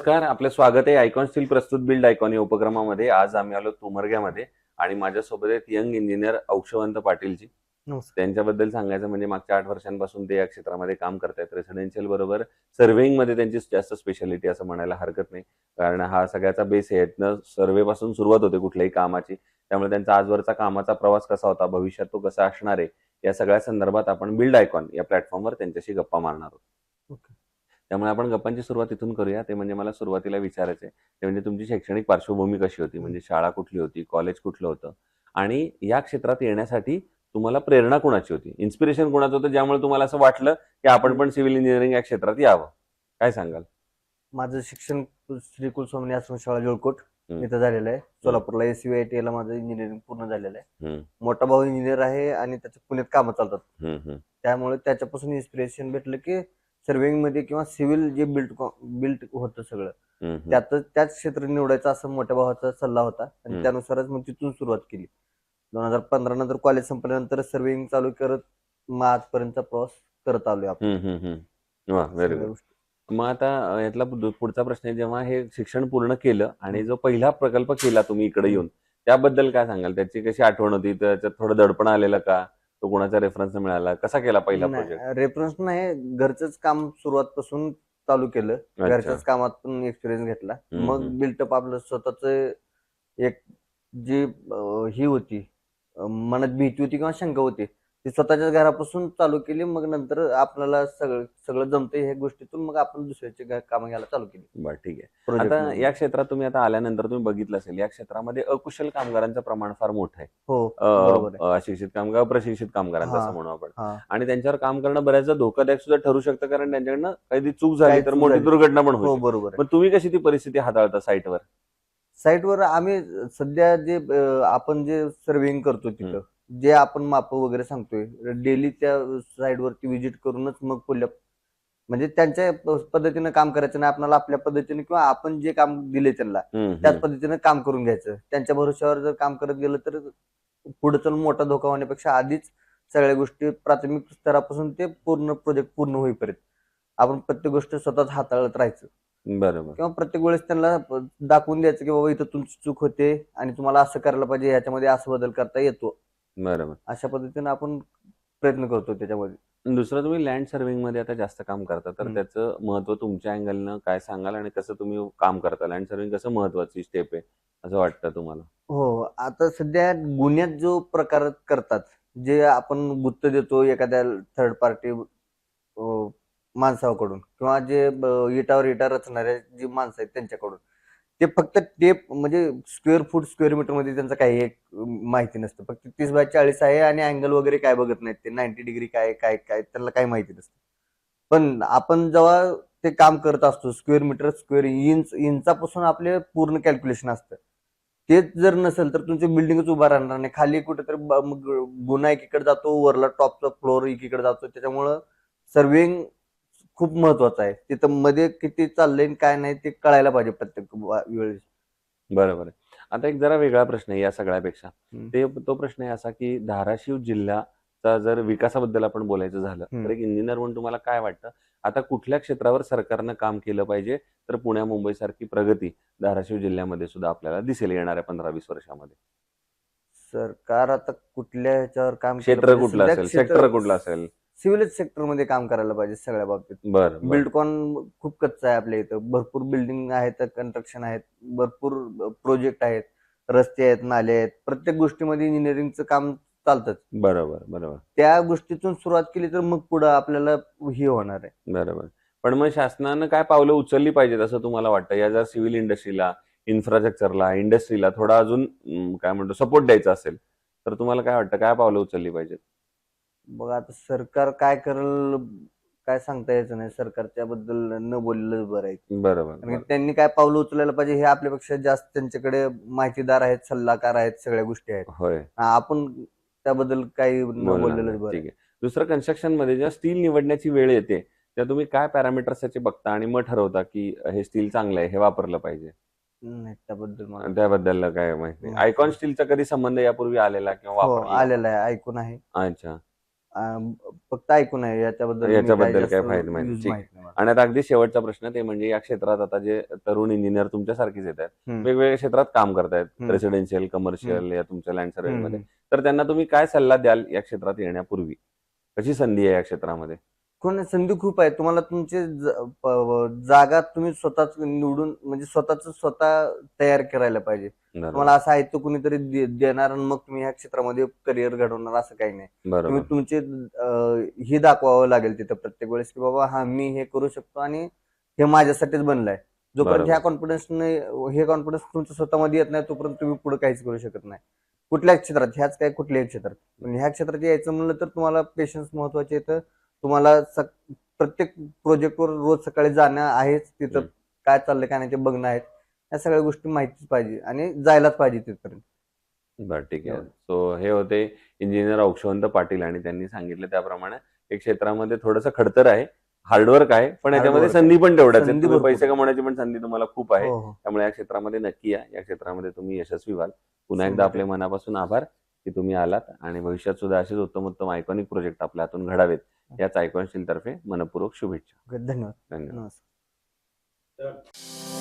नमस्कार, आपलं स्वागत आहे आयकॉन स्टील प्रस्तुत बिल्ड आयकॉन या उपक्रमामध्ये. आज आम्ही आलो तुमरग्यामध्ये आणि माझ्यासोबत आहेत यंग इंजिनियर औक्षवंत पाटीलजी. नमस्कार. त्यांच्याबद्दल सांगायचं म्हणजे मागच्या 8 वर्षांपासून ते या क्षेत्रामध्ये काम करतायत. रेसिडेन्शियल बरोबर सर्व्हेइंगमध्ये त्यांची जास्त स्पेशालिटी असं म्हणायला हरकत नाही, कारण हा सगळ्याचा बेस आहे. यातनं सर्व्हेपासून सुरुवात होते कुठल्याही कामाची. त्यामुळे त्यांचा आजवरचा कामाचा प्रवास कसा होता, भविष्यात तो कसा असणार आहे, या सगळ्या संदर्भात आपण बिल्ड आयकॉन या प्लॅटफॉर्मवर त्यांच्याशी गप्पा मारणार आहोत. ओके. त्यामुळे आपण गप्पांची सुरुवात इथून करूया. ते म्हणजे मला सुरुवातीला विचारायचं आहे, ते म्हणजे तुमची शैक्षणिक पार्श्वभूमी कशी होती? म्हणजे शाळा कुठली होती? कॉलेज कुठलं होतं? आणि या क्षेत्रात येण्यासाठी तुम्हाला प्रेरणा कोणाची होती? इन्स्पिरेशन कोणाचं होतं, ज्यामुळे तुम्हाला असं वाटलं, की आपण पण सिव्हिल इंजिनिअरिंग या क्षेत्रात यावं? काय सांगाल? माझं शिक्षण श्री कुलस्वामिनी आश्रमशाळा जळकोट हं. इथं झालेलं आहे. सोलापूरला SVIT ला माझं इंजिनिअरिंग पूर्ण झालेलं आहे. हं, मोठा भाऊ इंजिनियर आहे आणि त्याच्या पुण्यात कामं चालतात. हं, हं, त्यामुळे त्याच्यापासून इन्स्पिरेशन भेटलं, की सर्व्हिंग मध्ये किंवा सिव्हिल जे बिल्ट होतं सगळं हं, हं, त्याच क्षेत्र निवडायचं असं मोठ्या भावाचा सल्ला होता आणि त्यानुसारच मग तिथून सुरुवात केली. 2015 नंतर कॉलेज संपल्यानंतर सर्व्हिंग चालू करत मग आजपर्यंतचा प्रवास करत आलोय आपण हं, हं, हं. वाह! व्हेरी सगळ्या गुड. गोष्टी. मग आता यातला पुढचा प्रश्न आहे, जेव्हा हे शिक्षण पूर्ण केलं आणि जो पहिला प्रकल्प केला तुम्ही इकडे येऊन, त्याबद्दल काय सांगाल? त्याची कशी आठवण होती? त्याच्यात थोडं दडपण आलेलं का? तो कोणाच्या रेफरन्सने मिळाला? कसा केला पहिला प्रोजेक्ट? नाही, रेफरन्स नाही, घरचंच काम सुरुवातपासून चालू केलं. अच्छा. घरच्याच कामातून एक्सपिरियन्स घेतला. हं, मग हं. बिल्टअप आपलं स्वतःच एक जी ही होती, मनात भीती होती किंवा शंका होती, ती स्वतःच्याच घरापासून चालू केली. मग नंतर आपल्याला सगळं सगळं जमतंय ह्या गोष्टीतून मग आपण दुसऱ्याची कामं घ्यायला चालू केली बरं, ठीक आहे. प्रोजेक्ट आता मधून. या क्षेत्रात तुम्ही आता आल्यानंतर तुम्ही बघितलं असेल, या क्षेत्रामध्ये अकुशल कामगारांचं प्रमाण फार मोठं आहे. हो, अ, बरोबर आहे. अशिक्षित कामगार, प्रशिक्षित कामगारांचं हा असं म्हणू आपण. हा आणि त्यांच्यावर काम करणं बऱ्याचदा धोकादायक सुद्धा ठरू शकतं, कारण त्यांच्याकडनं काही चूक झाली काय तर चूक मोठी झाली. दुर्घटना पण होऊ हो, शकते. बरोबर आहे. मग तुम्ही कशी ती परिस्थिती हाताळता साईटवर? साईटवर आम्ही सध्या जे आपण जे सर्व्हिंग करतो हं, तिथं, जे आपण माप वगैरे सांगतोय, डेली त्या साईटवरती व्हिजिट करूनच मग पुढल्या म्हणजे त्यांच्या पद्धतीनं काम करायचं नाही. आपल्याला आपल्या पद्धतीने किंवा आपण जे काम दिले त्यांना हं, त्याच हं. पद्धतीनं काम करून घ्यायचं. त्यांच्या भरोश्यावर जर काम करत गेलं तर पुढे चलून मोठा धोका होण्यापेक्षा आधीच सगळ्या गोष्टी प्राथमिक स्तरापासून ते पूर्ण प्रोजेक्ट पूर्ण होईपर्यंत आपण प्रत्येक गोष्ट स्वतःच हाताळत राहायचं बरोबर, किंवा प्रत्येक वेळेस त्यांना दाखवून द्यायचं की बाबा इथं तुमची चूक होते आणि तुम्हाला असं करायला पाहिजे, ह्याच्यामध्ये असं बदल करता येतो. बरोबर. अशा पद्धतीने आपण प्रयत्न करतो त्याच्यामध्ये. दुसरं, तुम्ही लँड सर्व्हिंगमध्ये आता जास्त काम करता, तर हम्म. त्याचं महत्त्व तुमच्या अँगलनं काय सांगाल आणि कसं तुम्ही काम करता? लँड सर्व्हिंग कसं महत्त्वाची स्टेप आहे, असं वाटतं तुम्हाला? हो, आता सध्या गुन्ह्यात जो प्रकार करतात, जे आपण गुत्त देतो एखाद्या थर्ड पार्टी माणसाकडून किंवा जे इटावर इटा रचणारे जी माणसं आहेत त्यांच्याकडून, ते फक्त टेप म्हणजे स्क्वेअर फूट स्क्वेअर मीटर मध्ये त्यांचं काही एक माहिती नसतं. फक्त 30 बाय 40 आहे आणि अँगल वगैरे काय बघत नाहीत. ते 90 डिग्री काय काय काय त्यांना काही माहिती नसतं. पण आपण जेव्हा ते काम करत असतो, स्क्वेअर मीटर स्क्वेअर इंचापासून आपले पूर्ण कॅल्क्युलेशन असतं. तेच जर नसेल तर तुमची बिल्डिंगच उभा राहणार नाही. खाली कुठेतरी मग गुन्हा एकीकडे जातो, वरला टॉपचा फ्लोअर एकीकडे जातो. त्याच्यामुळं सर्व्हिंग खूप महत्वाचं आहे. तिथं मध्ये किती चाललंय आणि काय नाही ते कळायला पाहिजे प्रत्येक वेळेस. बरोबर आहे. आता एक जरा वेगळा प्रश्न आहे या सगळ्यापेक्षा. हम्म. तो प्रश्न आहे असा, की धाराशिव जिल्ह्याचा जर विकासाबद्दल आपण बोलायचं झालं, तर हम्म. एक इंजिनियर म्हणून तुम्हाला काय वाटतं? आता कुठल्या क्षेत्रावर सरकारनं काम केलं पाहिजे, तर पुण्या मुंबईसारखी प्रगती धाराशिव जिल्ह्यामध्ये सुद्धा आपल्याला दिसेल येणाऱ्या 15-20 वर्षामध्ये? सरकार आता कुठल्या ह्याच्यावर काम केलं क्षेत्र पाहिजे? कुठलं सध्या असेल, क्षेत्र सेक्टर कुठलं असेल? सिव्हिलच सेक्टरमध्ये काम करायला पाहिजे सगळ्या बाबतीत. बरं, बरं. बिल्डकॉन खूप कच्चा आहे आपल्या इथं. भरपूर बिल्डिंग आहेत, कन्स्ट्रक्शन आहेत, भरपूर प्रोजेक्ट आहेत, रस्ते आहेत, नाले आहेत. प्रत्येक गोष्टीमध्ये इंजिनिअरिंगचं काम चालतंच. बरोबर, बरोबर, त्या गोष्टीतून सुरुवात केली तर मग पुढं आपल्याला हे होणार आहे. बरोबर. पण मग शासनानं काय पावलं उचलली पाहिजेत असं तुम्हाला वाटतं? या जर सिव्हिल इंडस्ट्रीला, इन्फ्रास्ट्रक्चरला, इंडस्ट्रीला थोडा अजून काय म्हणतो सपोर्ट द्यायचा असेल, तर तुम्हाला काय वाटतं, काय पावलं उचलली पाहिजेत? बघ आता सरकार काय करेल काय सांगता यायचं नाही. सरकार त्याबद्दल न बोललेलं बरं आहे. बरोबर, कारण की बरोबर. त्यांनी काय पावलं उचलायला पाहिजे हे आपल्यापेक्षा जास्त त्यांच्याकडे माहितीदार आहेत, सल्लागार आहेत, सगळ्या गोष्टी आहेत. होय. आपण त्याबद्दल काही न बोलणार बोललेलंच नाही. बरं ठीक आहे. आहे. दुसरं, कन्स्ट्रक्शनमध्ये जेव्हा स्टील निवडण्याची वेळ येते, तेव्हा तुम्ही काय पॅरामीटर्सचे बघता आणि मग ठरवता, की हे स्टील चांगलं आहे, हे वापरलं पाहिजे? नाही त्याबद्दल मला त्याबद्दल काय माहिती नाही. माहिती आयकॉन नाही. स्टीलचा कधी संबंध यापूर्वी आलेला किंवा हो, वापरलेला? आलेला आहे, ऐकून आहे. अच्छा. फक्त ऐकून आहे, याच्याबद्दल मी याच्याबद्दल जास्त काय फायदा माहिती use ठीक. माहित नाही मला. आणि आता अगदी शेवटचा प्रश्न ते म्हणजे या क्षेत्रात आता जे तरुण इंजिनियर तुमच्यासारखीच येत आहेत, हम्म, वेगवेगळ्या क्षेत्रात काम करतायत, हम्म, रेसिडेन्शियल, कमर्शियल या तुमच्या लँड सर्व्हिंग मध्ये, हम्म. तर त्यांना तुम्ही काय सल्ला द्याल या क्षेत्रात येण्यापूर्वी? कशी संधी आहे या क्षेत्रामध्ये? कोण संधी खूप आहे. तुम्हाला तुमचे जागा तुम्ही स्वतःच निवडून म्हणजे स्वतः तयार करायला पाहिजे. बरोबर तुम्हाला असं आहे तो कुणीतरी देणार आणि मग तुम्ही ह्या क्षेत्रामध्ये करिअर घडवणार असं काही नाही. तुम्ही बरोबर तुमचे हे दाखवावं लागेल तिथं प्रत्येक वेळेस की बाबा हा मी हे करू शकतो आणि हे माझ्यासाठीच बनलंय. जोपर्यंत ह्या बरोबर कॉन्फिडन्सने हे कॉन्फिडन्स तुमच्या स्वतःमध्ये येत नाही तोपर्यंत तुम्ही पुढे काहीच करू शकत नाही. कुठल्याच क्षेत्रात, ह्याच काय कुठल्याही क्षेत्रात. पण ह्या क्षेत्रात यायचं म्हणलं तर तुम्हाला पेशन्स महत्वाचे येतं. तुम्हाला प्रत्येक प्रोजेक्टवर रोज सकाळी जाणं आहेच, तिथं हम्म. काय चाललंय काय नाही ते बघणं आहे. या सगळ्या गोष्टी माहितीच पाहिजे आणि जायलाच पाहिजे तिथपर्यंत. बरं ठीक आहे. एवढं. सो हे होते इंजिनियर औक्षवंत पाटील आणि त्यांनी सांगितलं त्याप्रमाणे एक क्षेत्रामध्ये थोडंसं खडतर आहे, हार्डवर्क आहे, पण याच्यामध्ये Hardwork आहे. संधी पण तेवढ्याच आहेत. संधी तुम्ही भरपूर पैसे आहे. कमवण्याची पण संधी तुम्हाला खूप आहे. हो, हो. त्यामुळे या क्षेत्रामध्ये नक्की या. या क्षेत्रामध्ये तुम्ही यशस्वी व्हाल. पुन्हा एकदा 100% आपले मनापासून आभार की तुम्ही आलात आणि भविष्यात सुद्धा असेच उत्तम आयकॉनिक प्रोजेक्ट आपल्या हातून घडावेत. याच आयकॉनशील तर्फे मनपूर्वक शुभेच्छा. धन्यवाद. धन्यवाद. नमस्कार.